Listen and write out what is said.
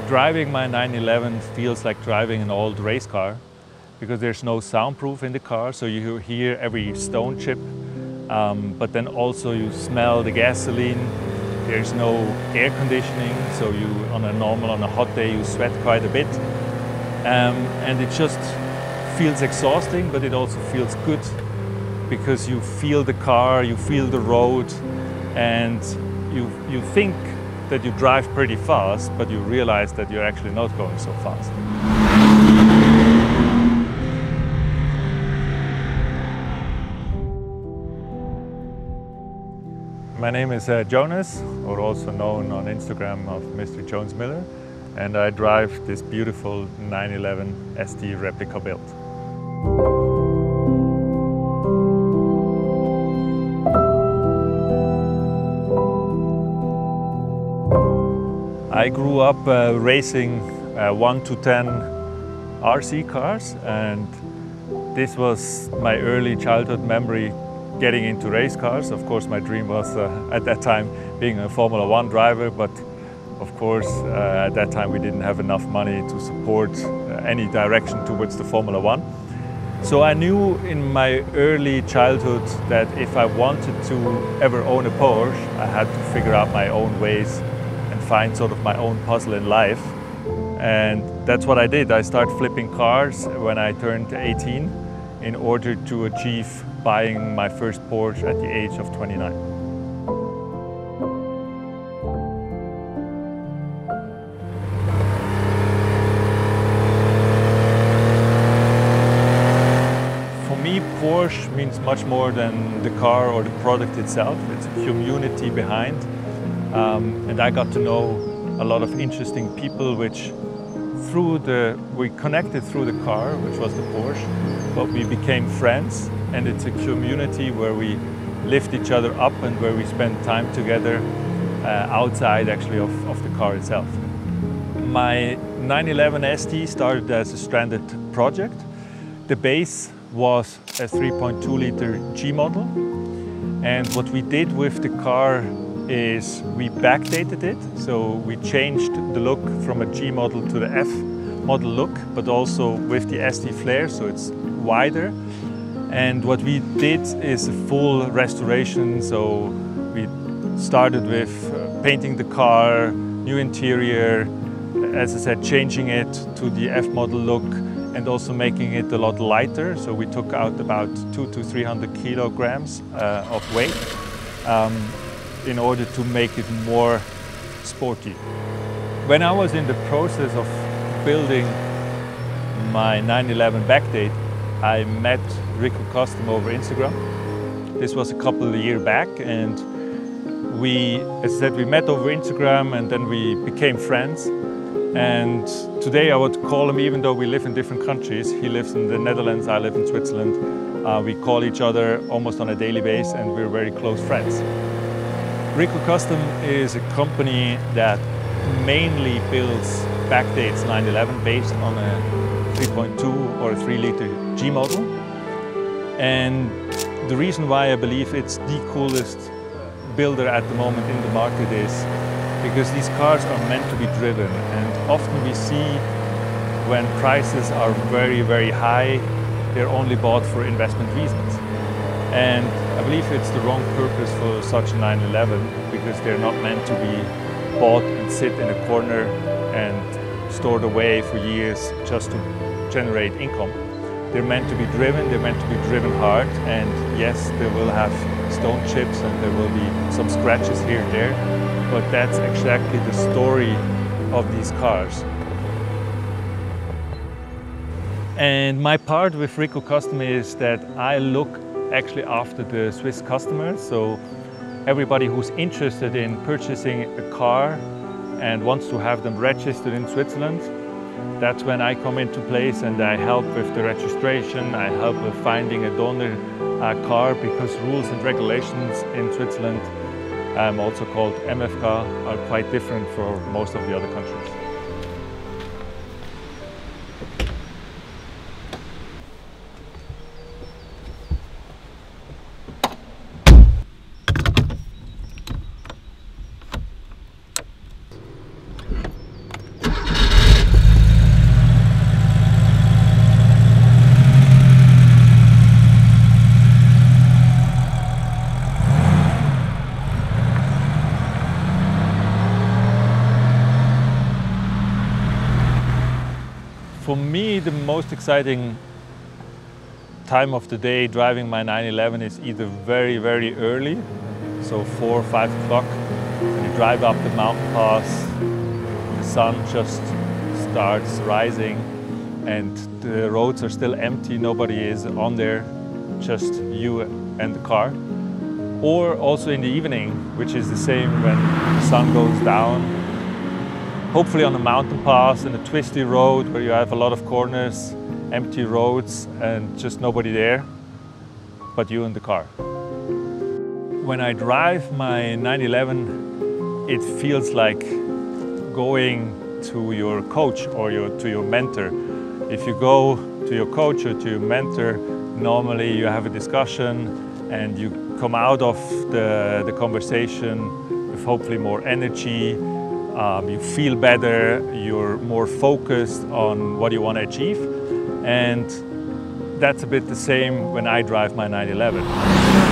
Driving my 911 feels like driving an old race car because there's no soundproof in the car, so you hear every stone chip, but then also you smell the gasoline. There's no air conditioning, so on a hot day, you sweat quite a bit. And it just feels exhausting, but it also feels good because you feel the car, you feel the road, and you think that you drive pretty fast, but you realize that you're actually not going so fast. My name is Jonas, or also known on Instagram of Mr. Jones Müller, and I drive this beautiful 911 ST replica build. I grew up racing 1 to 10 RC cars, and this was my early childhood memory getting into race cars. Of course, my dream was at that time being a Formula 1 driver, but of course at that time we didn't have enough money to support any direction towards the Formula 1. So I knew in my early childhood that if I wanted to ever own a Porsche, I had to figure out my own ways and find sort of my own puzzle in life. And that's what I did. I started flipping cars when I turned 18 in order to achieve buying my first Porsche at the age of 29. For me, Porsche means much more than the car or the product itself. It's a community behind. And I got to know a lot of interesting people, which we connected through the car, which was the Porsche, but we became friends, and it's a community where we lift each other up and where we spend time together outside actually of the car itself. My 911 ST started as a stranded project. The base was a 3.2 liter G model, and what we did with the car is we backdated it, so we changed the look from a G model to the F model look, but also with the ST flare, so it's wider. And what we did is a full restoration, so we started with painting the car, new interior, as I said, changing it to the F model look, and also making it a lot lighter. So we took out about 200 to 300 kilograms of weight in order to make it more sporty. When I was in the process of building my 911 Backdate, I met Rico Custom over Instagram. This was a couple of years back, and as I said, we met over Instagram and then we became friends. And today I would call him, even though we live in different countries. He lives in the Netherlands, I live in Switzerland. We call each other almost on a daily basis, and we're very close friends. Rico Custom is a company that mainly builds Backdates 911 based on a 3.2 or a 3 liter G model. And the reason why I believe it's the coolest builder at the moment in the market is because these cars are meant to be driven, and often we see when prices are very, very high, they're only bought for investment reasons. And I believe it's the wrong purpose for such a 911 because they're not meant to be bought and sit in a corner and stored away for years just to generate income. They're meant to be driven, they're meant to be driven hard, and yes, they will have stone chips and there will be some scratches here and there, but that's exactly the story of these cars. And my part with Rico Custom is that I look actually after the Swiss customers, so everybody who's interested in purchasing a car and wants to have them registered in Switzerland, that's when I come into place and I help with the registration, I help with finding a donor car, because rules and regulations in Switzerland, also called MFK, are quite different for most of the other countries. For me, the most exciting time of the day driving my 911 is either very, very early, so 4 or 5 o'clock, when you drive up the mountain pass, the sun just starts rising and the roads are still empty, nobody is on there, just you and the car. Or also in the evening, which is the same when the sun goes down, hopefully on a mountain pass and a twisty road where you have a lot of corners, empty roads and just nobody there, but you in the car. When I drive my 911, it feels like going to your coach or to your mentor. If you go to your coach or to your mentor, normally you have a discussion and you come out of the conversation with hopefully more energy, you feel better, you're more focused on what you want to achieve. And that's a bit the same when I drive my 911.